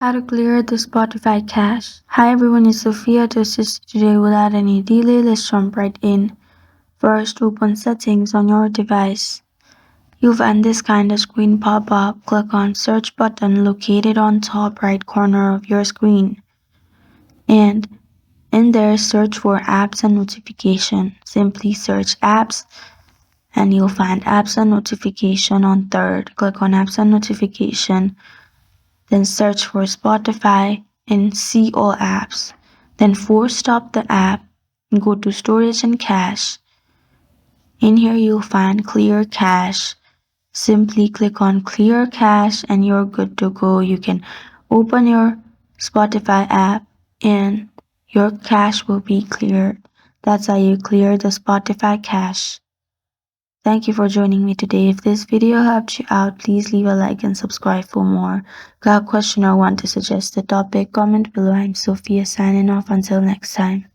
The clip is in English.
How to clear the Spotify cache. Hi everyone, it's Sophia to assist you today without any delay. Let's jump right in. First, open settings on your device. You'll find this kind of screen pop up. Click on search button located on top right corner of your screen. And in there, search for apps and notification. Simply search apps and you'll find apps and notification on third. Click on apps and notification. Then search for Spotify and see all apps. Then force stop the app and go to storage and cache. In here you'll find clear cache. Simply click on clear cache and you're good to go. You can open your Spotify app and your cache will be cleared. That's how you clear the Spotify cache. Thank you for joining me today. If this video helped you out, please leave a like and subscribe for more. Got a question or want to suggest a topic? Comment below. I'm Sophia signing off. Until next time.